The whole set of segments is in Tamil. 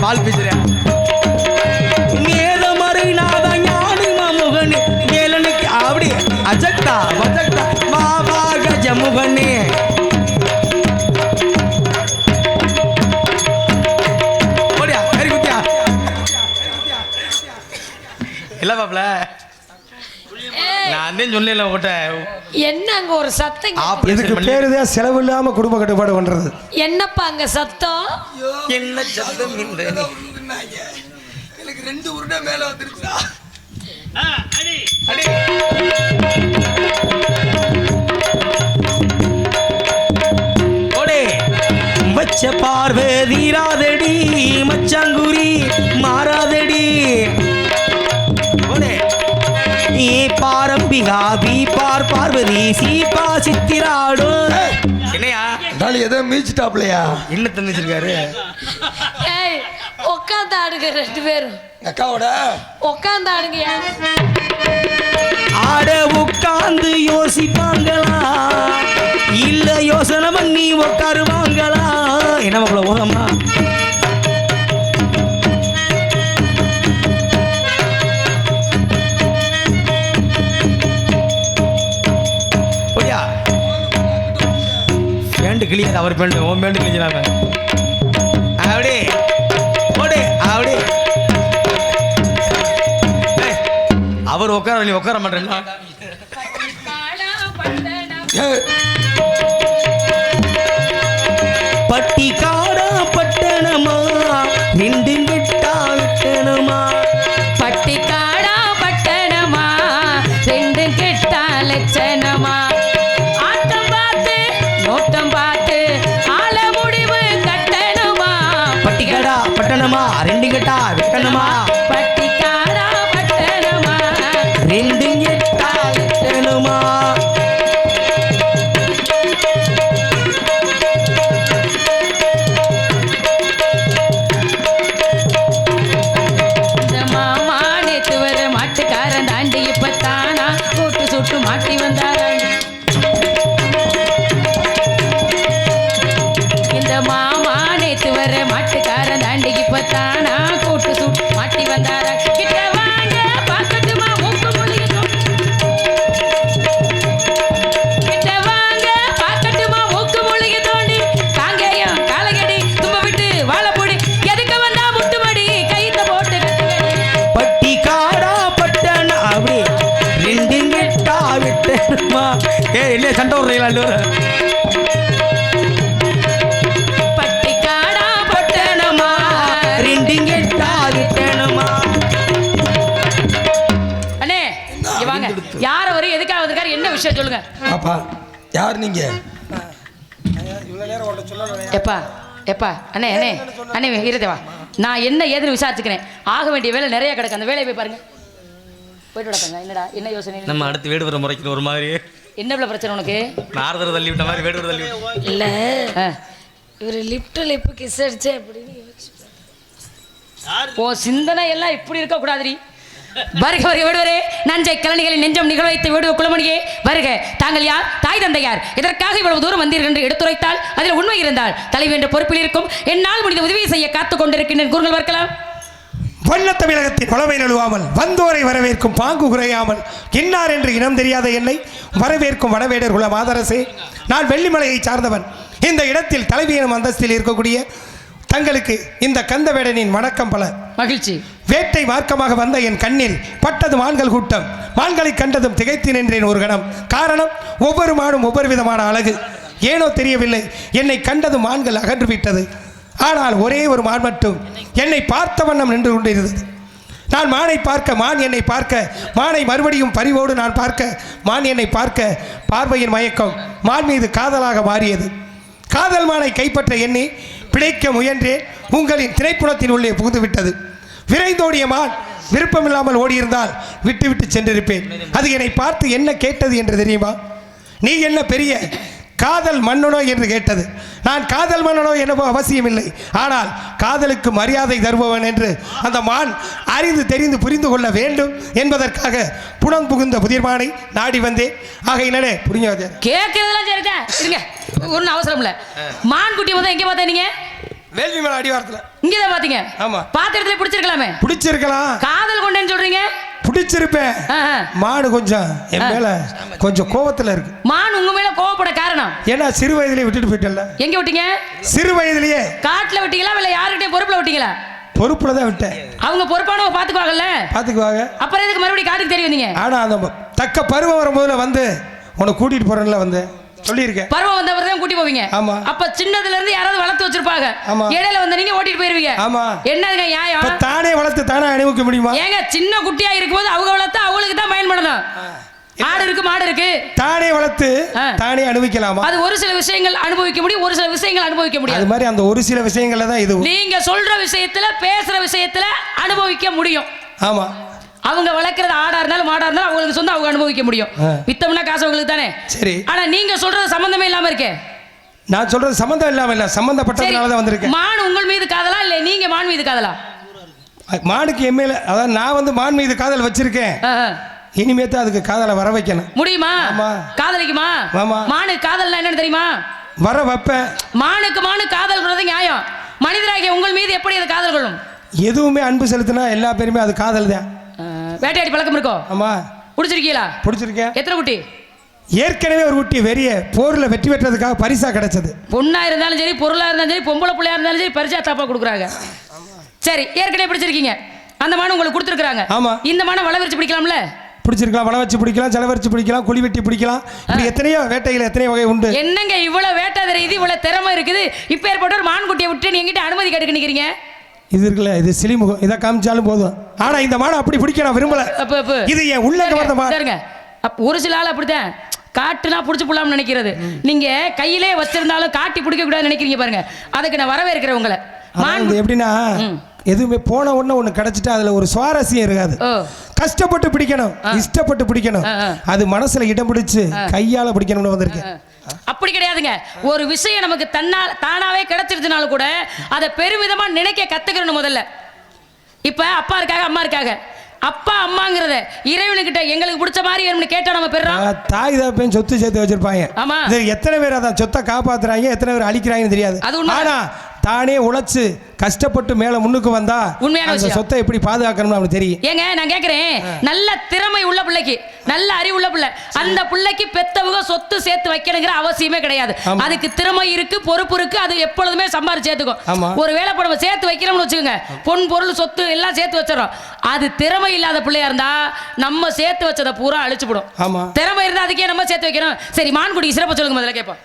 பால் பேசுறேன் மேதமறை நாதா ஞானி மாமுகனே மேலனுக்கு அப்படி அஜக்தா வஜக்தா மாவா கஜமுகனே ஓடியா சரி குத்தியா இல்ல பாப்ல நான் சொல்லல உங்ககிட்ட என்ன அங்க ஒரு சத்தம் இதுக்கு பேருதான் செலவு இல்லாம குடும்ப கட்டுப்பாடு பண்றது. என்னப்பா அங்க சத்தம்? என்ன சத்தம் எனக்கு 2 உருண்டை மேல வந்துருச்சா? ஓடே மச்ச பார்வை தீராதடி மச்சாங்குரி மாறாதடி ஓடே ஏ பாரம்பிகா பி பார்வதி சீபா சித்திராடு என்னையா டாலி ஏதோ மீச்சிட்டாப்லையா என்ன தந்துச்சிருக்காரு ஏய் உட்கார்ந்து ஆடுங்க 2 பேரும் அக்காவோட உட்கார்ந்து ஆடுங்கயா ஆட உட்கார்ந்து யோசிப்பாங்களா இல்ல யோசனை பண்ணி உட்காருவாங்களா என்ன மக்கள ஓதம்மா பேண்ட் கிளியாது அவர் பேண்ட் உன் பேண்ட் கிழிஞ்சிடாம அப்படி ஓடு அப்படி அவர் உட்கார நீ உட்கார மாட்டேன்னா பட்டி காடா பட்டணமா 2 கெட்டா விட்டணமா பட்டி காடா பட்டணமா 2 கெட்டா லட்சணமா ஆட்டம் பார்த்து நோட்டம் பார்த்து ஆள முடிவு கட்டணுமா பட்டி காடா பட்டணமா 2 கெட்டா விட்டணமா பட்டி காடா பட்டணமா 2 கெட்டா விட்டணமா இந்த மாமா நேத்து வர மாட்டுக்காரன் தாண்டி இப்பத்தானா கூட்டு சுட்டு மாட்டி வந்தாராண்டி இந்த மாமா நேத்து வர மாட்டுக்காரன் தாண்டி இப்பத்தானா கூட்டு சுட்டு மாட்டி வந்தாரா கிட்ட வாங்க பார்க்கட்டுமா மூக்கு முழுகிட்டோம் கிட்ட வாங்க பார்க்கட்டுமா மூக்கு முழுகி தோண்டி காங்கேயம் காலகடி தும்ப விட்டு வாழப்பொடி எதுக்கு வந்தா முட்டுமடி கைத்த போட்டு பட்டி காடா பட்டண அப்படி 2 கெட்டா விட்டணமா என்ன சண்டை விடுறீங்களா பட்டி காடா பட்டணமா 2 கெட்டா விட்டணமா அண்ணே இங்க வாங்க யார வரை எதுக்காக வந்திருக்காரு என்ன விஷயம் சொல்லுங்க அப்பா யார் நீங்க? எப்பா எப்பா அண்ணே அண்ணே அண்ணே இருதேவா நான் என்ன ஏதுன்னு விசாரிச்சுக்கிறேன் ஆக வேண்டிய வேலை நிறைய கிடக்கு அந்த வேலையை போய் பாருங்க போயிட்டு விடப்பாங்க என்னடா என்ன யோசனை நம்ம அடுத்து வீடு வர முறைக்கு ஒரு மாதிரி என்ன பிள்ளை பிரச்சனை உனக்கு நாரதர் தள்ளி விட்ட மாதிரி வீடு தள்ளி விட்ட இல்ல இவர் லிப்ட் கிஸ் அடிச்சே அப்படின்னு ஓ சிந்தனை எல்லாம் இப்படி இருக்க கூடாதுரி வருக வருக விடுவரே நஞ்சை கலனிகளின் நெஞ்சம் நிகழ்வைத்து விடுவ குலமணியே வருக தாங்கள் யார் தாய் தந்தையார் இதற்காக இவ்வளவு தூரம் வந்தீர்கள் என்று எடுத்துரைத்தால் அதில் உண்மை இருந்தால் தலைவர் என்ற பொறுப்பில் இருக்கும் என்னால் முடிந்த உதவியை செய்ய காத்துக் கொண்டிருக்கின்றேன் கூறுங்கள் பார்க்கலாம் வண்ண தமிழகத்தின் பழமை நழுவாமல் வந்தோரை வரவேற்கும் பாங்கு குறையாமல் இன்னார் என்று இனம் தெரியாத என்னை வரவேற்கும் வடவேடர் குல மாதரசே நான் வெள்ளிமலையை சார்ந்தவன் இந்த இடத்தில் தலைவியனும் அந்தஸ்தில் இருக்கக்கூடிய தங்களுக்கு இந்த கந்தவேடனின் வணக்கம் பல மகிழ்ச்சி வேட்டை மார்க்கமாக வந்த என் கண்ணில் பட்டது மான்கள் கூட்டம் மான்களை கண்டதும் திகைத்து நின்றேன் ஒரு கணம் காரணம் ஒவ்வொரு மாடும் ஒவ்வொரு விதமான அழகு ஏனோ தெரியவில்லை என்னை கண்டதும் மான்கள் அகன்று விட்டது ஆனால் ஒரே ஒரு மான் மட்டும் என்னை பார்த்த வண்ணம் நின்று கொண்டிருந்தது நான் மானை பார்க்க மான் என்னை பார்க்க மானை மறுபடியும் பரிவோடு நான் பார்க்க மான் என்னை பார்க்க பார்வையின் மயக்கம் மான் மீது காதலாக மாறியது காதல் மானை கைப்பற்ற எண்ணி பிழைக்க முயன்றேன் உங்களின் திரைப்புணத்தின் உள்ளே புகுந்துவிட்டது விரைந்தோடிய மான் விருப்பமில்லாமல் ஓடியிருந்தால் விட்டு சென்றிருப்பேன் அது என்னை பார்த்து என்ன கேட்டது என்று தெரியுமா நீ என்ன பெரிய காதல் மன்னனோ என்று கேட்டது நான் காதல் மன்னனோ என்னவோ அவசியமில்லை ஆனால் காதலுக்கு மரியாதை தருபவன் என்று அந்த மான் அறிந்து தெரிந்து புரிந்து கொள்ள வேண்டும் என்பதற்காக புனம் புகுந்த புதிர்மானை நாடி வந்தேன் ஆகையினே புரிஞ்ச கேட்கறதெல்லாம் சரிதான் இருங்க ஒன்றும் அவசரம் இல்லை மான் குட்டி முதல் எங்கே பார்த்தா நீங்க வேள்வி மலை அடிவாரத்துல. இங்கதான் பாத்தீங்க? ஆமா. பார்த்த இடத்துல பிடிச்சிருக்கலாமே. பிடிச்சிருக்கலாம். காதல் கொண்டேன்னு சொல்றீங்க? பிடிச்சிருப்பேன். மாடு கொஞ்சம் என் மேல கொஞ்சம் கோவத்துல இருக்கு. மான் உங்க மேல கோவப்பட காரணம்? ஏன்னா சிறு வயதிலேயே விட்டுட்டு போயிட்டல. எங்க விட்டீங்க? சிறு வயதிலேயே. காட்டுல விட்டீங்களா இல்ல யார்கிட்டயும் பொறுப்புல விட்டீங்களா? பொறுப்புல தான் விட்டேன். அவங்க பொறுப்பானவங்க பாத்துக்குவாங்கல்ல? பாத்துக்குவாங்க. அப்புறம் எதுக்கு மறுபடியும் காட்டுக்கு தெரிய வந்தீங்க? ஆனா அந்த தக்க பருவம் வரும்போதுல வந்து உன்னை கூட்டிட்டு போறேன்ல வந்து சொல்லியிருக்கேன். பருவம் வந்தவரை தான் கூட்டி போவீங்க. ஆமா. அப்ப சின்னதுல இருந்து யாராவது வளர்த்து வச்சிருப்பாங்க. இடையில வந்து நீங்க ஓட்டிட்டு போயிருவீங்க. ஆமா. என்னதுங்க நியாயம்? தானே வளர்த்து தானே அனுபவிக்க முடியுமா? ஏங்க சின்ன குட்டியா இருக்கும்போது அவங்க வளர்த்தா அவங்களுக்கு தான் பயன்படணும். ஆடு இருக்கு மாடு இருக்கு தானே வளர்த்து தானே அனுபவிக்கலாமா? அது ஒரு சில விஷயங்கள் அனுபவிக்க முடியும், ஒரு சில விஷயங்கள் அனுபவிக்க முடியாது. அது மாதிரி அந்த ஒரு சில விஷயங்கள்ல தான் இது. நீங்க சொல்ற விஷயத்துல பேசுற விஷயத்துல அனுபவிக்க முடியும். ஆமா. அவங்க வளர்க்கறது ஆடா இருந்தாலும் மாடா இருந்தாலும் அவங்களுக்கு சொந்த அவங்க அனுபவிக்க முடியும். வித்தம்னா காசு அவங்களுக்கு தானே. சரி. ஆனா நீங்க சொல்றது சம்பந்தமே இல்லாம இருக்கே. நான் சொல்றது சம்பந்தம் இல்லாம இல்ல, சம்பந்தப்பட்டதுனால தான் வந்திருக்கேன். மான் உங்கள் மீது காதலா இல்ல நீங்க மான் மீது காதலா? மானுக்கு எம்மையில அதாவது நான் வந்து மான் மீது காதல் வச்சிருக்கேன். இனிமேதான் அதுக்கு காதலை வர வைக்கணும். முடியுமா? காதலிக்குமா? மானுக்கு காதல்னா என்னன்னு தெரியுமா? வர வைப்பேன். மானுக்கு மானு காதல் கொள்வது நியாயம். மனிதராகிய உங்கள் மீது எப்படி அது காதல் கொள்ளும்? எதுவுமே அன்பு செலுத்தினா எல்லா பேருமே அது காதல் தான். வேட்டையாடி பழக்கம் இருக்கோ? ஆமா. பிடிச்சிருக்கீங்களா? பிடிச்சிருக்கேன். எத்தனை குட்டி? ஏற்கனவே ஒரு குட்டி வெறிய போர்ல வெற்றி பெற்றதுக்காக பரிசா கிடைச்சது. பொண்ணா இருந்தாலும் சரி பொருளா இருந்தாலும் சரி பொம்பளை பிள்ளையா இருந்தாலும் சரி பரிசா தாப்பா கொடுக்குறாங்க. சரி, ஏற்கனவே பிடிச்சிருக்கீங்க. அந்த மானம் உங்களுக்கு கொடுத்துருக்காங்க. ஆமா. இந்த மானம் வள வச்சு பிடிக்கலாம்ல? பிடிச்சிருக்கலாம். வள வச்சு பிடிக்கலாம், செலவு வச்சு பிடிக்கலாம், குழி வெட்டி பிடிக்கலாம். இப்படி எத்தனையோ வேட்டைகள் எத்தனையோ வகை உண்டு. என்னங்க இவ்வளவு வேட்டாத இது இவ்வளவு திறமை இருக்குது. இப்ப ஏற்பட்ட ஒரு மான் குட்டியை விட்டு நீங்க அனுமதி கேட்டுக்க நிக்கிறீங்க. இது இருக்குல்ல, இது சிலிமுகம், இதை காமிச்சாலும் போதும். ஆனா இந்த மானை அப்படி பிடிக்க நான் விரும்பல. இது என் உள்ள கவர்ந்த. ஒரு சில ஆள் அப்படித்தான் காட்டுனா பிடிச்சி போடலாம்னு நினைக்கிறது. நீங்க கையிலே வச்சிருந்தாலும் காட்டி பிடிக்க கூடாதுன்னு நினைக்கிறீங்க பாருங்க. அதுக்கு நான் வரவேற்கிறேன் உங்களை. எப்படின்னா எதுவுமே போன உடனே ஒண்ணு கிடைச்சிட்டா அதுல ஒரு சுவாரஸ்யம் இருக்காது. கஷ்டப்பட்டு பிடிக்கணும், இஷ்டப்பட்டு பிடிக்கணும். அது மனசுல இடம் பிடிச்சு கையால பிடிக்கணும்னு வந்திருக்கேன். அப்படி கிடையாதுங்க. ஒரு விஷயம் நமக்கு தானாவே கிடைச்சிருச்சுனாலும் கூட அதை பெருமிதமா நினைக்க கத்துக்கணும் முதல்ல. இப்ப அப்பா இருக்காங்க அம்மா இருக்காங்க. அப்பா அம்மாங்கிறத இறைவனுக்கிட்ட எங்களுக்கு பிடிச்ச மாதிரி வேணும்னு கேட்டா நம்ம பெறோம். தாய் தகப்பன் சொத்து சேர்த்து வச்சிருப்பாங்க. ஆமா. எத்தனை பேர் அதான் சொத்தை காப்பாத்துறாங்க, எத்தனை பேர் அழிக்கிறாங்கன்னு தெரியாது. ஆனா தானே உழைச்சு கஷ்டப்பட்டு மேல முன்னுக்கு வந்தா உண்மையான சொத்தை எப்படி பாதுகாக்கணும்னு அவனுக்கு தெரியும். ஏங்க நான் கேக்குறேன், நல்ல திறமை உள்ள பிள்ளைக்கு, நல்ல அறிவு உள்ள பிள்ளை, அந்த பிள்ளைக்கு பெத்தவங்க சொத்து சேர்த்து வைக்கணுங்கிற அவசியமே கிடையாது. அதுக்கு திறமை இருக்கு, பொறுப்பு இருக்கு, அது எப்பொழுதுமே சம்பாரிச்சு சேர்த்துக்கும். ஒரு வேலை நம்ம சேர்த்து வைக்கிறோம்னு வச்சுக்கோங்க, பொன் பொருள் சொத்து எல்லாம் சேர்த்து வச்சிடறோம். அது திறமை இல்லாத பிள்ளையா இருந்தா நம்ம சேர்த்து வச்சதை பூரா அழிச்சுடும். திறமை இருந்தா அதுக்கே நம்ம சேர்த்து வைக்கணும். சரி, மான்குடி சிறப்பு சொல்லுங்க முதல்ல கேட்போம்.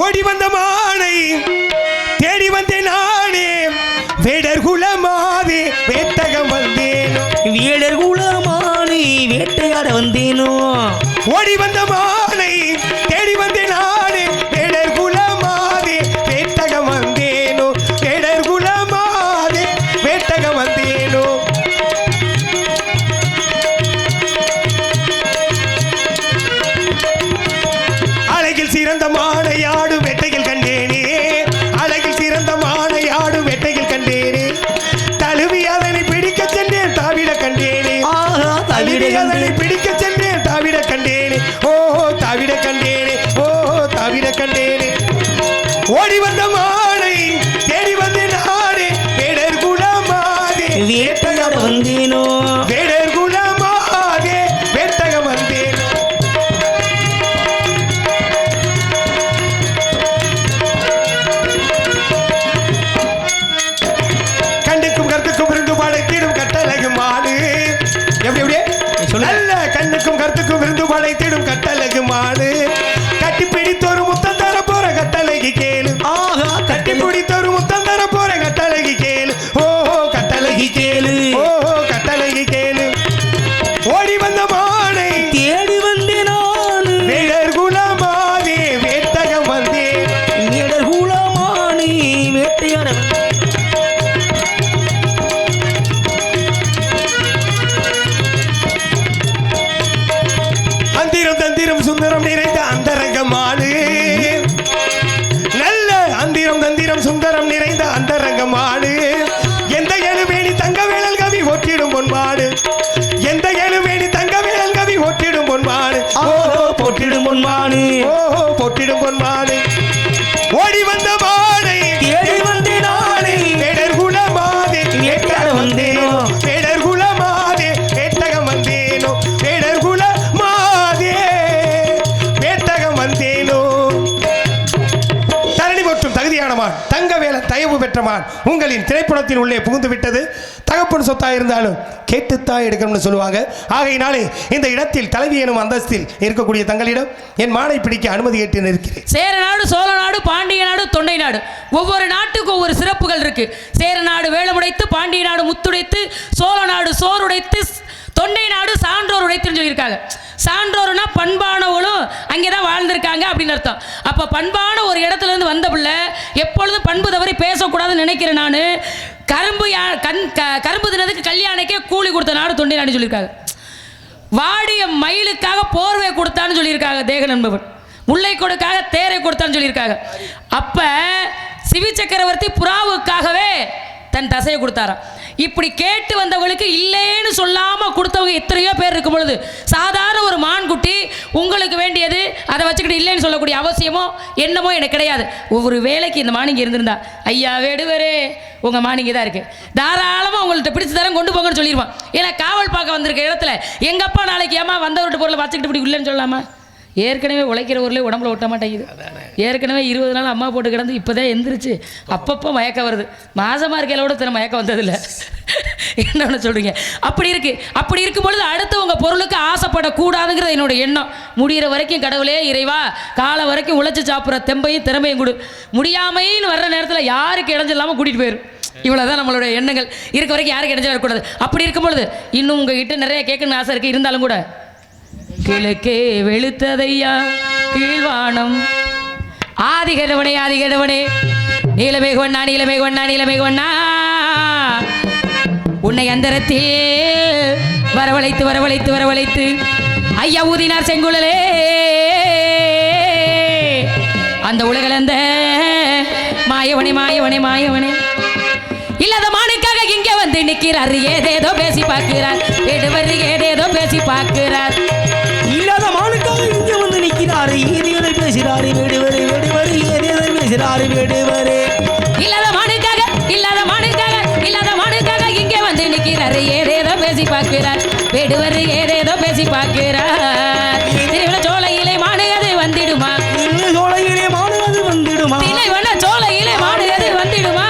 ஓடி வந்த மானை தேடி வந்தேன் நானே, வேடர் குலமாவே வேட்டகம் வந்தேனோ, வேடர் குலமானை வேட்டையாட வந்தேனோ. ஓடி வந்த மானை தேடி வந்தேன் நானே, வேடர் குலமாவே வேட்டகம் வந்தேனோ, வேடர் குலமாவே வேட்டகம் வந்தேனோ. அழகில் சிறந்த மானை ஆடு வேட்டையில் கண்டேனே, அழகில் சிறந்த மானை ஆடு வேட்டையில் கண்டேனே, தழுவி அதனை பிடிக்க சென்றேன் தாவிட கண்டேனே, தழுவி அதனை பிடிக்க சென்றேன் தாவிட கண்டேனே, ஓ தாவிட கண்டேனே, ஓ தாவிட கண்டேனே. ஓடி வந்த மானை தேடி வந்தேன் நானே, வேடர் குலமாதே வேட்டையாட வந்தேனோ, வேடர் குலமாதே வேட்டகம் வந்தேனோ. கண்ணுக்கும் கருத்துக்கும் விருந்து படைத்திடும் கட்டழகு மாடு. எப்படி எப்படி நல்ல கண்ணுக்கும் கருத்துக்கும் விருந்து படைத்திடும் கட்டழகு மாடு. கட்டி பிடித்தொரு முத்தம் தர போற கட்டழகி கேளு, ஆஹா கட்டி பிடித்தொரு முத்தம் தர போற கட்டழகி கேளு, ஓஹோ கட்டழகி கேளு, ஓஹோ கட்டழகி கேளு. ஓடி வந்த மானை தேடி வந்தேன் நான், வேடர் குலமானே வேட்டகம் வந்தேன், வேடர் குலமானே வேட்டையாட. அந்திரம் தந்திரம் சுந்தரம் நிறைந்த அந்தரங்கமானு, நல்ல அந்திரம் தந்திரம் சுந்தரம் நிறைந்த அந்தரங்கமானு. எந்த எழுவேணி தங்க வேளல் கவி ஒட்டிடும் பொன்மாடு, எந்த எழுவேணி தங்க வேளல் கவி ஒட்டிடும் பொன்மாடு, ஓஹோ போட்டிடும் பொன்மாடு, ஓஹோ போட்டிடும் பொன்மாடு. ஓடி வந்த பெற்ற மான் உங்களின் திரைப்படத்தின் உள்ளே புகுந்து விட்டது. தகப்பன் சொத்தா இருந்தாலும் கேட்டுத்தான் எடுக்கணும்னு சொல்லுவாங்க. ஆகையினாலே இந்த இடத்தில் தலைவி எனும் அந்தஸ்தில் இருக்கக்கூடிய தங்களிடம் என் மானை பிடிக்க அனுமதி கேட்டு நிற்கிறேன். சேர நாடு, சோழ நாடு, பாண்டிய நாடு, தொண்டை நாடு, ஒவ்வொரு நாட்டுக்கும் ஒவ்வொரு சிறப்புகள் இருக்கு. சேர நாடு வேலமுடைத்து, பாண்டிய நாடு முத்துடைத்து, சோழ நாடு சோறுடைத்து, தொண்டை நாடு சான்றோர் உடைத்துன்னு சொல்லியிருக்காங்க. சான்றோர்னா பண்பானவளும் அங்கே தான் வாழ்ந்திருக்காங்க அப்படின்னு அர்த்தம். அப்போ பண்பான ஒரு இடத்துல இருந்து வந்த பிள்ளை எப்பொழுதும் பண்பு தவறி பேசக்கூடாதுன்னு நினைக்கிறேன் நான். கரும்பு தினத்துக்கு கல்யாணிக்கே கூலி கொடுத்த நாடு தொண்டை நாடு சொல்லியிருக்காங்க. வாடிய மயிலுக்காக போர்வை கொடுத்தான்னு சொல்லியிருக்காங்க தேக நண்பவன். முல்லை கொடுக்காக தேரை கொடுத்தான்னு சொல்லியிருக்காங்க. அப்போ சிவி சக்கரவர்த்தி புறாவுக்காகவே தன் தசையை கொடுத்தாராம். இப்படி கேட்டு வந்தவங்களுக்கு இல்லைன்னு சொல்லாமல் கொடுத்தவங்க எத்தனையோ பேர் இருக்கும் பொழுது சாதாரண ஒரு மான்குட்டி உங்களுக்கு வேண்டியது அதை வச்சுக்கிட்டு இல்லைன்னு சொல்லக்கூடிய அவசியமோ என்னமோ எனக்கு கிடையாது. ஒவ்வொரு வேலைக்கு இந்த மானிங்க இருந்திருந்தா ஐயா வேடுவரே உங்கள் மானிங்க தான் இருக்குது, தாராளமாக உங்கள்கிட்ட பிடிச்சி தரம் கொண்டு போங்கன்னு சொல்லிடுவான். ஏன்னா காவல் பார்க்க வந்திருக்க இடத்துல எங்கள் அப்பா நாளைக்கு ஏமா வந்தவர்கிட்ட பொருளை வச்சுக்கிட்டு இப்படி இல்லைன்னு சொல்லலாமா? ஏற்கனவே உழைக்கிற ஊரில் உடம்புல ஒட்ட மாட்டேங்குது. ஏற்கனவே 20 நாள் அம்மா போட்டு கிடந்து இப்போதான் எந்திரிச்சு அப்பப்போ மயக்கம் வருது. மாசமாக இருக்கையில கூட தின மயக்கம் வந்ததில்லை. என்ன சொல்கிறீங்க? அப்படி இருக்குது. அப்படி இருக்கும் பொழுது அடுத்தவங்க பொருளுக்கு ஆசைப்படக்கூடாதுங்கிறது என்னோட எண்ணம். முடிகிற வரைக்கும் கடவுளே இறைவா காலம் வரைக்கும் உழைச்சி சாப்பிட்ற தெம்பையும் திறமையும் கொடு, முடியாமைன்னு வர்ற நேரத்தில் யாருக்கு இடைஞ்சல் இல்லாமல் கூட்டிகிட்டு போயிடும். இவ்வளோதான் நம்மளுடைய எண்ணங்கள். இருக்க வரைக்கும் யாருக்கு இடைஞ்சல் இருக்கக்கூடாது. அப்படி இருக்கும் பொழுது இன்னும் உங்ககிட்ட நிறைய கேட்கணும்னு ஆசை இருக்குது. இருந்தாலும் கூட கிழக்கே வெளுத்ததையா கீழ்வானம் ஆதிகடவனே ஆதிகடவனே நீலமேகவண்ணா நீலமேகவண்ணா நீலமேகவண்ணா உன்னை அந்தரத்தில் வரவழைத்து வரவழைத்து வரவழைத்து ஐயா ஊதினார் செங்குழலே அந்த உலகளந்த மாயவனே மாயவனே மாயவனே இல்லாத மானுக்காக இங்கே வந்து நிற்கிறார். ஏதேதோ பேசி பார்க்கிறார். வேடுவர் ஏதேதோ பேசி பார்க்கிறார். இல்லாத மானுக்காக இங்க வந்து நிக்கிறாரு. ஏதேதோ பேசுறாரு வேடுவரே வேடுவரே ஏதேதோ பேசுறாரு வேடுவரே. இல்லாத மானுக்காக இல்லாத மானுக்காக இல்லாத மானுக்காக இங்கே வந்து நிற்கிறாரு. ஏதேதோ பேசி பார்க்கிறார். வேடுவர் ஏதேதோ பேசி பார்க்கிறார். திருவிழா சோலையிலே மானுகது வந்திடுமா? சோலையிலே மானுகது வந்துடுமா? திரைவன சோலையிலே மானுகது வந்துடுமா?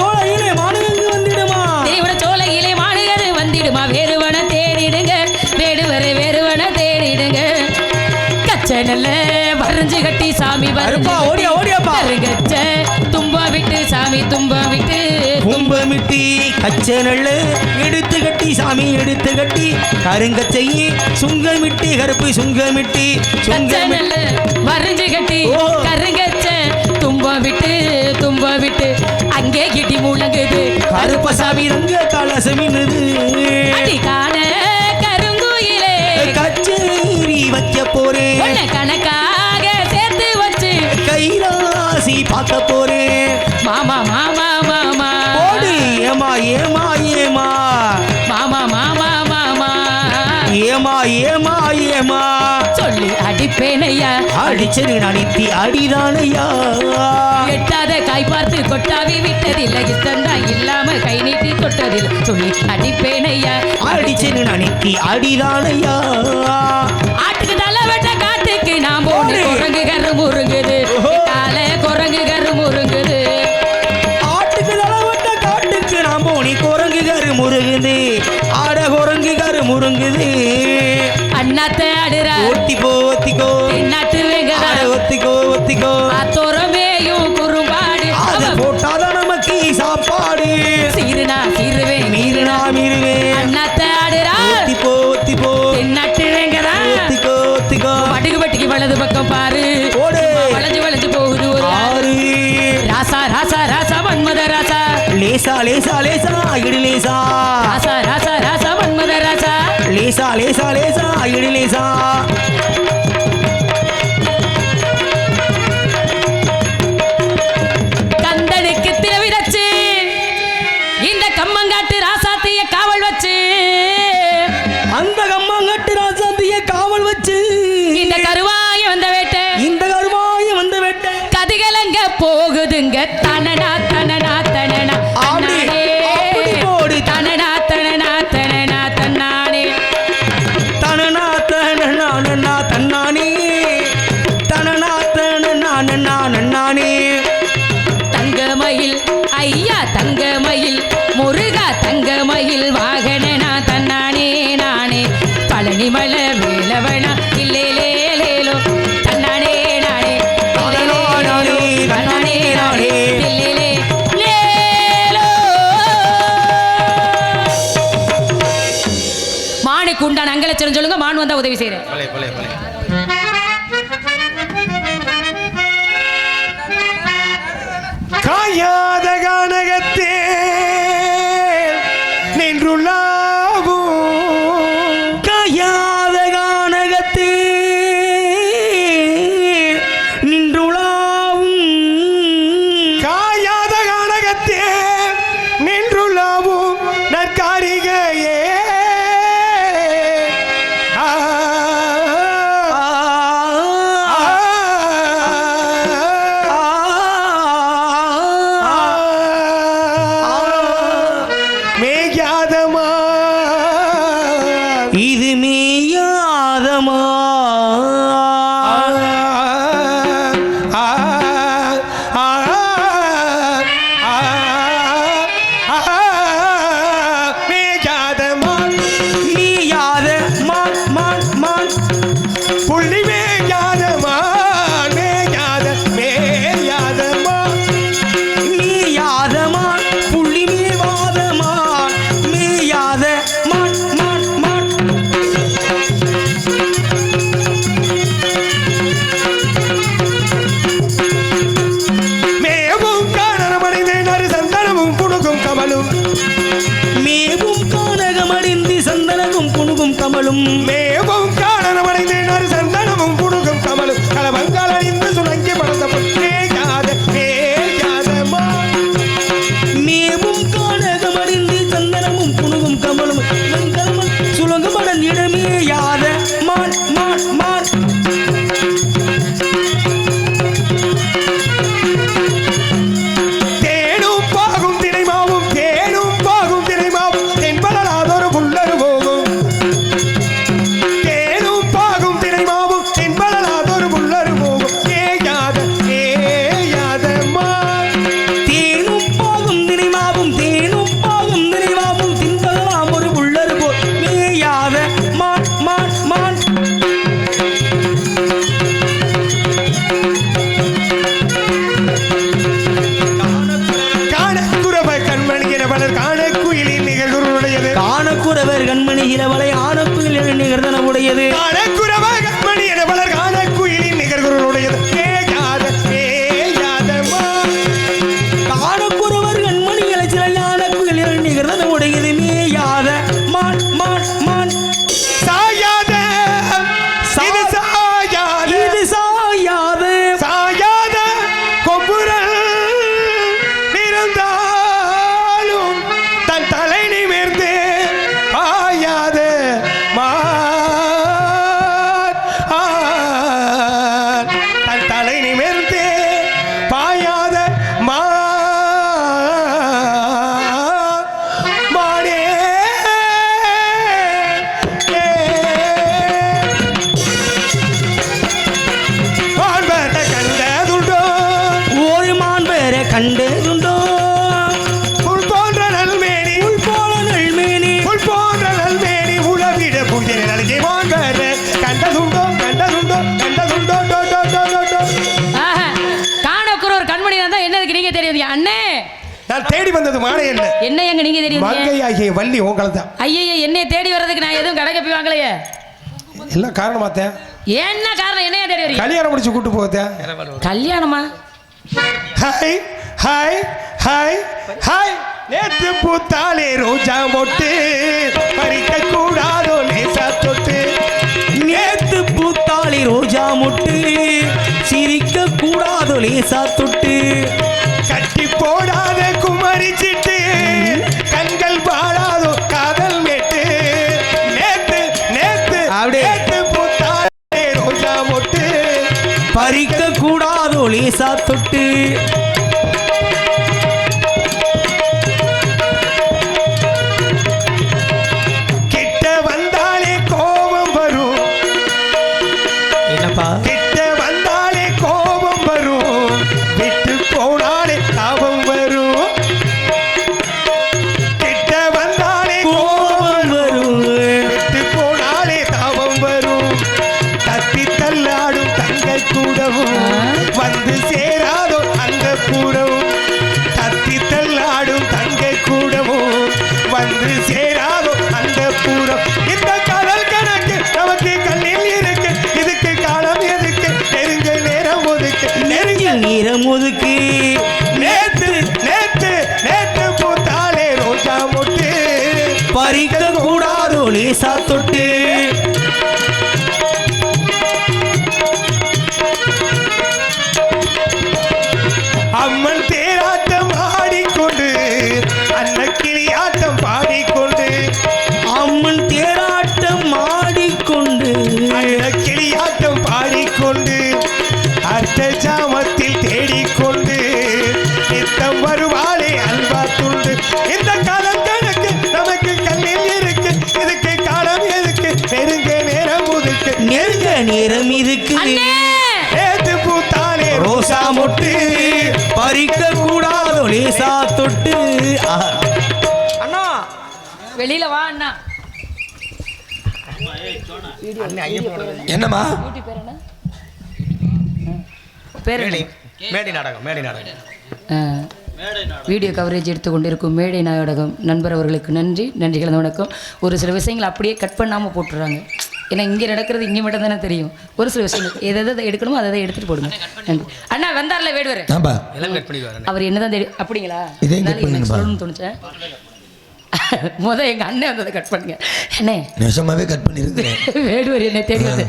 சோலையிலே மானுகது வந்துடுமா? திருவிழா சோலையிலே மானுகது வந்துடுமா? வேறுவன தேடிடுங்க வேடுவர் வேறுவன தேடிடுங்க. கச்சனல்ல வரைஞ்சு கட்டி சாமி வருப்பா ஓடியா ஓடியாப்பா கச்ச தும்ப விட்டு சாமி தும்ப விட்டு கும்பமிட்டி கச்சனல்ல எடுத்து கட்டி சாமி எடுத்து கட்டி கருங்கச்சையே சுங்கமிட்டி கருப்பு சுங்கமிட்டி கச்சனல்ல வரைஞ்சு கட்டி கருங்கச்ச தும்ப விட்டு அங்கே கிட்டி முழங்குது கருப்பசாமி ரங்க கலசமினுது அடி காண கருங்குயிலே கச்சேரி வைக்க போறேன் கணக்காக சேர்த்து வச்சு கைராசி பார்க்க போறேன். மாமா மாமா மாமா ஓடு ஏமா ஏமா ஏமா மாமா மாமா மாமா ஏமா ஏமா ஏமா சொல்லி அடிப்பேனையா அடிச்சது நடித்தி அடிதானையா. எட்டாத காய் பார்த்து கொட்டாவி விட்டதில்லை இத்தந்தான் இல்லாம கை நீட்டி தொட்டதில்லை சொல்லி அடிப்பேனையா அடிச்சது நடித்தி அடிதானையா. ஆட்டுக்கு தலை வெட்ட காட்டுக்கு நான் போன குரங்கு கரு முருங்குது கால குரங்கு கரு முருங்குது. ஆட்டுக்கு தலை வெட்ட காட்டுக்கு நான் போனி குரங்கு கரு முருகுது ஆட குரங்கு கரு முருங்குது. அண்ணாத்த அடுறா ஒத்திக்கோ ஒத்திக்கோ நாட்டு வேங்கடா ஒத்திக்கோ ஒத்திக்கோ அத்தோரமேயும் குறும்பாடு அத போட்டாதான் நமக்கு சாப்பாடு. சீருனா சீருவே மீறுனா மீறுவே அண்ணாத்த அடுறா ஒத்திப்போ ஒத்திப்போ நாட்டு வேங்கடா ஒத்திக்கோ ஒத்திக்கோ பட்டுக்கு பட்டுக்கு வலது பக்கம் பாரு ஓடு வளைஞ்சு வளைஞ்சு போகுது ஒரு ஆறு ராசா ராசா ராசா மன்மத ராசா லேசா லேசா லேசா இடு லேசா ராசா ராசா ராசா மன்மத ராசா லேசா லேசா லேசா இடு லேசா. கந்தனுக்கு திரவிடச்சு இந்த கம்மங்காட்டு ராசாத்தைய காவல் வச்சு அந்த கம்மங்கட்டு ராசாத்திய காவல் வச்சு இந்த கருவாய வந்த வேட்டை இந்த கருவாய வந்து வெட்ட கதிகலங்க போகுதுங்க தனனா தனனா தனனா அப்படி அப்படி போடு தனனா தனனா தனனா தன்னானே தனனா தனனா தங்கமயில் வாகனனா தன்னானே நானே பழனிமல வேலவனா இல்லேலேலேலோ தன்னானே நானே தன்னானே நானே இல்லேலே லேலோ. மானுக்கு உண்டான அங்கலச்சரம் சொல்லுங்க, மான் வந்தா உதவி செய்யறேன். காயாத கானகத்தே நின்றுள்ளாவும் காயாத கானகத்தே நின்றுளாவும் காயாத கானகத்தே நின்றுள்ளாவும் நற்காரிகையே இது மேயாதமா மேயாத மான் மான் மான் புள்ளி மேயாத மான் மேயாத மேயாத மான் மேயாத மான் புள்ளி மேவாத மான் மேயாத மான் மான் மான் மேவும் காரணமடைந்தேன் அரு சந்தனமும் புணுகும் கமலும் மேவும் கானகமடிந்து சந்தனமும் புணுகும் கமலும் மேவும் காரணமடைந்தேன் அரு சந்தனமும் புணுகும் கமலும் கலவங்கள் அணிந்து சுணங்கி படந்த மேயாத மேயாத மான் மேவும் கானகமடிந்து சந்தனமும் புணுகும் கமலும் வெண்கலமும் சுலங்குமடன் இடமேயாத மான் மான் மான் தேடும் பாகும் திணைமாவும் தேடும் பாகும் திணைமாவும் என்பதலாதொரு புல்லரு போகும் தேடும் பாகும் திணைமாவும் என்பதலாதொரு புல்லரு போகும் ஏயாத ஏயாத மான் தேனும் பாகும் நினைவாவும் தேனும் பாகும் நினைவாவும் தின்பதெல்லாம் ஒரு உள்ளரு போல் மேயாத மான் மான் மான் காணக்குறவ கண்மணி என பலர் காணக்குயிலின் நிகழ்வுடையது காணக்குறவர் கண்மணி இரவலை ஆனக்குயில் நிகழ்தன உடையது காணக்குறவ கண்மணி என பலர் காணக்குயிலின் நிகழ்வுடையது ஏயாத ஏயாத மான் காணக்குறவர் கண்மணி இலச்சிலையானக்குயில் நிகழ்தன உடையது மேயாத மான் மான் மான் சாயாத இது சாயாத இது சாயாத சாயாத கொப்புரல் இருந்தாலும் தன் தலை நிமிர்ந்து பாயாத தன் தலை நிமிர்ந்து பாயாத மானே மான்பட்ட கண்டதுண்டோ ஒரு மான் வேற கண்டதுண்டோ புல் போன்ற நல்மேனி உள் போல நல்மேனி புல் போன்ற நல்மேனி உளவிட பூஜை நல்கி மான்பட்ட கண்டதுண்டோ கண்டதுண்டோ கண்டதுண்டோ டோ டோ டோ டோ டோ. ஆஹா, காணக்குற ஒரு கண்மணி தான் என்னதுக்கு நீங்க தெரியுது அண்ணே? நான் தேடி வந்தது மானை என்ன என்ன எங்க நீங்க தெரியுது? மங்கையாகிய வள்ளி உங்களை தான் ஐயய்ய, என்னைய தேடி வர்றதுக்கு நான் எதுவும் கடைக்கு போய் வாங்கலையே. எல்லாம் காரணமாத்தேன் என்ன காரணம்? என்னைய தேடி வரீங்க? கல்யாணம் முடிச்சு கூட்டு போகத்தேன் கல்யாணமா? ஹாய் ஹாய் ஹாய் ஹாய் நேற்று பூத்தாலே ரோஜா மொட்டு பறிக்க கூடாதோ லேசா தொட்டு நேத்து பூத்தாளி ரோஜா மொட்டு சிரிக்க கூடாதோ லேசா தொட்டு கட்டி போடாத குமரி சிட்டு கண்கள் பாடாதோ காதல் மேட்டு நேத்து நேத்து அப்படியே. நேத்து பூத்தாலே ரோஜா மொட்டு பறிக்க கூடாதோ லேசா தொட்டு கிட்ட வந்தாலே கோபம் வரும் என்னப்பா கிட்ட வந்தாலே கோபம் வரும் விட்டு போனாலே தாபம் வரும் கிட்ட சேராதோ அந்த பூரம் இந்த காதல் கணக்கு நமக்கு கண்ணில் இருக்கு இதுக்கு காலம் எதுக்கு நெருங்க நேரம் ஒதுக்கு நெருங்க நேரம் ஒதுக்கு நேத்து நேத்து நேத்து பூத்தாலே ரோஜா மொட்டு பறிக்க கூடாதோ லேசா தொட்டு அம்மன் தேராட்டம் ஆடிக்கொண்டு அன்னக்கிளி ஆட்டம் பாடிக்கொண்டு அம்மன் தேராட்டம் ஆடிக்கொண்டு அன்னக்கிளி ஆட்டம் பாடிக்கொண்டு அர்த்த ஜாமத்தில் தேடிக்கொண்டு நித்தம் வருவாளே அல்வா துண்டு இந்த காலம் கணக்கு நமக்கு கண்ணில் இருக்கு இதுக்கு காலம் எதுக்கு நெருங்க நேரம் ஒதுக்கு நெருங்க நேரம் இதுக்கு நேத்து பூத்தாலே ரோசா மொட்டு பறிக்க கூடாதோ லேசா தொட்டு அண்ணா வெளியில வா அண்ணா என்னம்மா பேர் மேடை நாடகம் மேடை நாடகம் வீடியோ கவரேஜ் எடுத்துக்கொண்டிருக்கும் மேடை நாடகம் நண்பர் அவர்களுக்கு நன்றி கலந்த வணக்கம். ஒரு சில விஷயங்கள் அப்படியே கட் பண்ணாமல் போட்டுறாங்க. ஏன்னா இங்கே நடக்கிறது இங்கே மட்டும் தானே தெரியும். ஒரு சில விஷயங்கள் எதை எடுக்கணுமோ அதை எடுத்துகிட்டு போடுங்க. நன்றி அண்ணா. வந்தார்ல வேடுவர் அவர் என்னதான் தெரியும் அப்படிங்களா? சொல்லணும்னு தோணுச்சேன். எங்கள் அண்ணன் வந்ததை கட் பண்ணுங்க. என்ன நெசமாவே கட் பண்ணியிருக்கிறேன். வேடுவர் என்ன தெரியுது.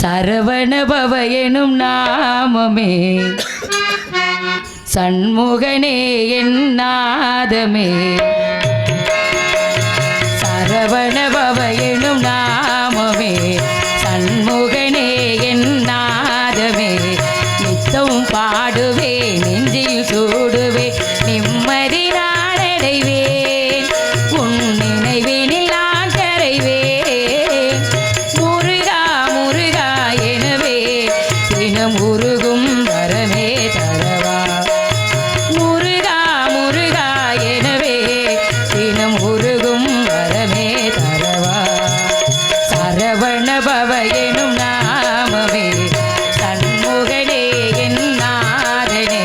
சரவண பவ எனும் நாமமே சண்முகனே என் நாதமே சரவண பவ எனும் நாமமே சண்முகனே என் நாதமே நித்தம் பாடுவே நெஞ்சில் சூடுவே நிம்மதி நாடடைவேன் உன் நினைவினில் நான் கரைவேன் முருகா முருகா எனவே தினம் உருகும் வரமே தரவா முருகா முருகா எனவே தினம் உருகும் வரமே தரவா சரவண பவ எனும் நாமமே சண்முகனே என் நாதனே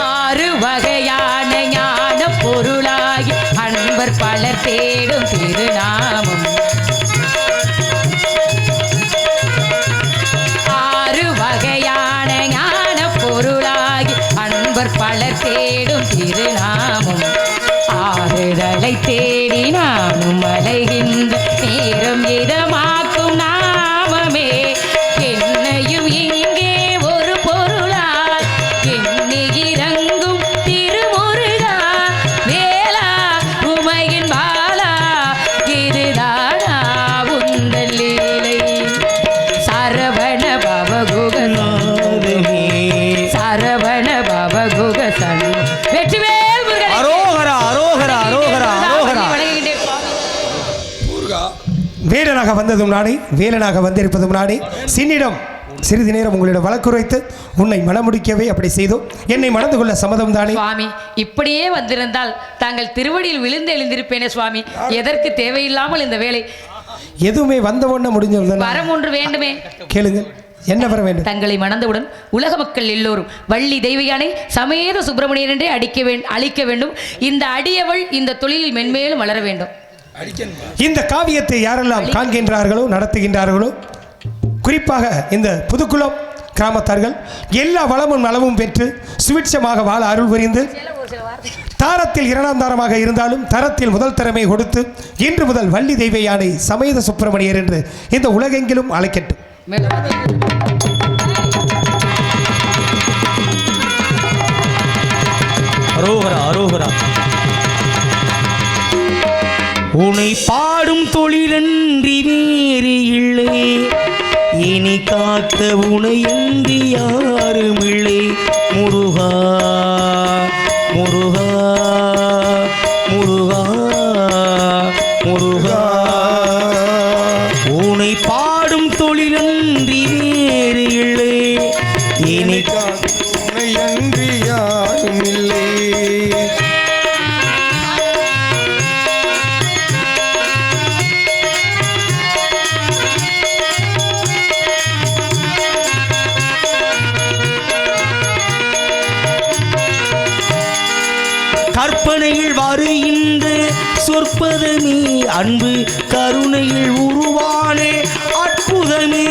ஆறு வகையான ஞான பொருளாகி அன்பர் பலர் தேடும் திருநாமம் ஆறு வகையான ஞான பொருளாகி அன்பர் பலர் தேடும் திருநாமம் ஆறுதலை தேடி நானும் அலைகின்ற நேரம் இதமாக்கும் நாமமே என்னையும் இங்கே ஒரு பொருளாய் எண்ணி இறங்கும் திருமுருகா வேளா உமையின் பாலா இதுதானா உந்தல் லீலை சரவண பவகுகநாதமே சரவண பவகுகசன் வெற்றிவேல் முருகன் அரோகரா அரோகரா அரோகரா அரோகரா. வேடனாக வந்ததும் நானே வேலனாக வந்திருப்பதும் நானே சின்னிடம் சிறிது நேரம் உங்களிடம் வழக்குரைத்து உன்னை மனமுடிக்கவே அப்படி செய்தோம். என்னை மணந்து கொள்ள சம்மதம் தானே? சுவாமி இப்படியே வந்திருந்தால் தாங்கள் திருவடியில் விழுந்து எழுந்திருப்பேனே சுவாமி. எதற்கு தேவையில்லாமல் இந்த வேலை? எதுவுமே வந்த உடனே முடிஞ்சது. வரம் ஒன்று வேண்டுமே. கேளுங்கள். என்ன வர வேண்டும்? தங்களை மணந்தவுடன் உலக மக்கள் எல்லோரும் வள்ளி தெய்வயானை சமேத சுப்பிரமணியன் என்றே அழிக்க வேண்டும். இந்த அடியவள் இந்த தொழிலில் மென்மேலும் வளர வேண்டும். இந்த காவியத்தை யாரெல்லாம் காண்கின்றார்களோ நடத்துகின்றார்களோ குறிப்பாக இந்த புதுக்குளம் கிராமத்தார்கள் எல்லா வளமும் நலமும் பெற்று சுவிட்சமாக வாழ அருள் புரிந்து தாரத்தில் இரண்டாம் தாரமாக இருந்தாலும் தரத்தில் முதல் தரமை கொடுத்து இன்று முதல் வள்ளி தெய்வ யானை சமேத சுப்பிரமணியர் என்று இந்த உலகெங்கிலும் அழைக்கட்டும். அரோகரா அரோகரா. உன்னை பாடும் தொழிலன்றி வேறு இல்லை இனி காக்க உனையன்றி யாரும் இல்லை முருகா முருகா முருகா முருகா. உன்னை பாடும் தொழிலன்றி வேறு இல்லை இனி காக்க உனையன்றி யாரும் இல்லை. கற்பனையில் வருகின்ற சொற்பதமே அன்பு கருணையில் உருவானே அற்புதமே.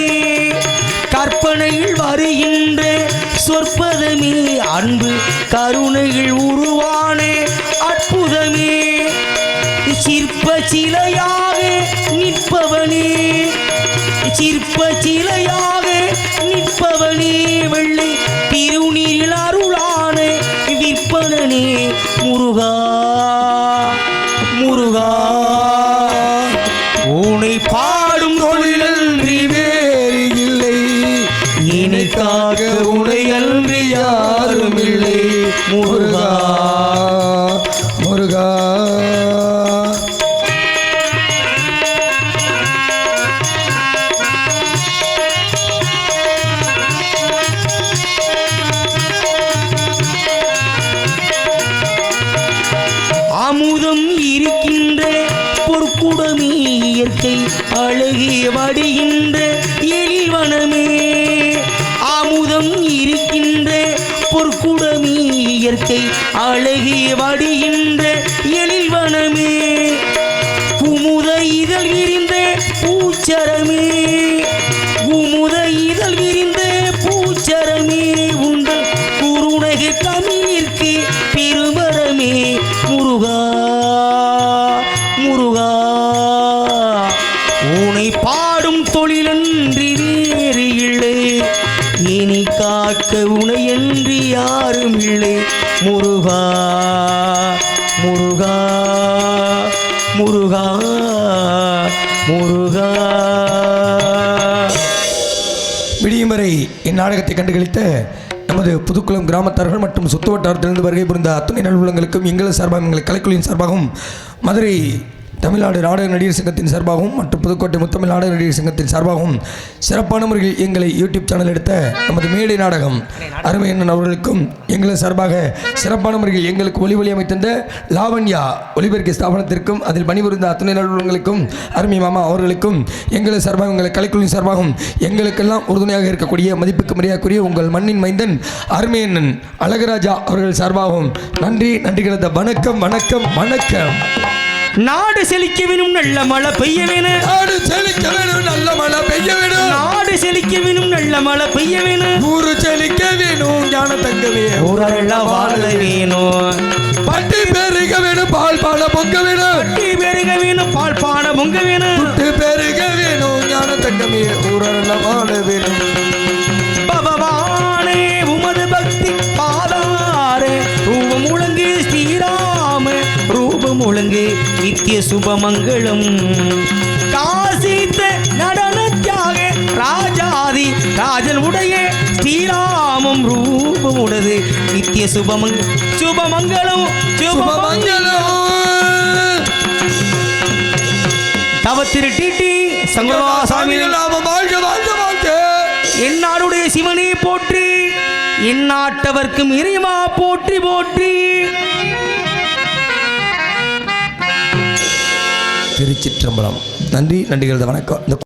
கற்பனையில் வருகின்ற சொற்பதமே அன்பு கருணையில் உருவானே அற்புதமே. சிற்ப சிலையாக நிற்பவனே, சிற்ப சிலையாக நிற்பவனே, வெள்ளை திருநீரில் அருளான விற்பனனே முருகா முருகா. உனை பாடும் தொழிலன்றி வேறு இல்லை, இனிக்காக உனை அன்றி யாரும் இல்லை முருகா முருகா. அமுதம் இருக்கின்ற பொற்குடமே, இயற்கை அழகிய வடிகின்ற எழில்வனமே. அமுதம் இருக்கின்ற பொற்குடமே, இயற்கை அழகிய வடிகின்ற எழில்வனமே. குமுத இதழ் விரிந்த பூச்சரமே, குமுத இதழ் விரிந்த பூச்சரமே, உங்கள் குருணகு தமிழிற்கு பெருமரமே முருகா முருகா. உனை பாடும் தொழிலன்றி வேறு இல்லை, இனி காக்க உனையன்றி யாரும் இல்லை முருகா முருகா முருகா முருகா. விடியும் வரை இந்நாடகத்தை கண்டுகளித்த நமது புதுக்குளம் கிராமத்தார்கள் மற்றும் சுற்றுவட்டாரத்திலிருந்து வருகை புரிந்த அத்தனை நல்வுள்ளங்களுக்கும் எங்கள் சார்பாகவும் எங்கள் கலைக்குழுவின் சார்பாகவும் மதுரை தமிழ்நாடு நாடக நடிகர் சங்கத்தின் சார்பாகவும் மற்றும் புதுக்கோட்டை முத்தமிழ் நாடக நடிகர் சங்கத்தின் சார்பாகவும் சிறப்பான முறையில் எங்களை யூடியூப் சேனல் எடுத்த நமது மேடை நாடகம் அருமை அண்ணன் அவர்களுக்கும் எங்களை சார்பாக சிறப்பான முறையில் எங்களுக்கு ஒளி அமைத்திருந்த லாவண்யா ஒளிபெருக்கி ஸ்தாபனத்திற்கும் அதில் பணிபுரிந்த அத்தனை நல்வுள்ளங்களுக்கும் அருமை மாமா அவர்களுக்கும் எங்களை சார்பாக எங்களை கலைக்குழுவின் சார்பாகவும் எங்களுக்கெல்லாம் உறுதுணையாக இருக்கக்கூடிய மதிப்புக்கு மரியாதைக்குரிய உங்கள் மண்ணின் மைந்தன் அருமை அண்ணன் அழகராஜா அவர்கள் சார்பாகவும் நன்றி நன்றி கிடந்த வணக்கம் வணக்கம் வணக்கம். நாடு செழிக்க வேணும் நல்ல மழை பெய்ய வேணும், நாடு செழிக்க வேணும் நல்ல மழை பெய்ய வேணும், நாடு செழிக்க வேணும் நல்ல மழை பெய்ய வேணும், ஊரு செழிக்க வேணும் ஞான தங்கவே ஊரெல்லாம் வாழ வேணும், பட்டி பெருக வேணும் பால் பால பொங்க வேணும், பட்டி பெருக வேணும் பால் பான பொங்க வேணும், புட்டு பெருக வேணும் ஞான தங்கமே ஊரெல்லாம் வாழ வேணும். பகவானே உமது பக்தி பாதாரே ரூபம் முழங்கு ஸ்ரீராம ரூபம் முழங்கு நித்திய சுபமங்களம். காசித்த நடனத்தியாக ராஜாதி ராஜன் உடைய ஸ்ரீராமம் ரூபம் உடது நித்திய சுபமங்களம் சுபமங்களம். தவத்திரு டிடி சங்கரசாமி என்னாடுடைய சிவனே போற்றி, எந்நாட்டவர்க்கும் இறைவா போற்றி போற்றி. திருச்சிற்றம்பலம். நன்றி நன்றிகள் வணக்கம்.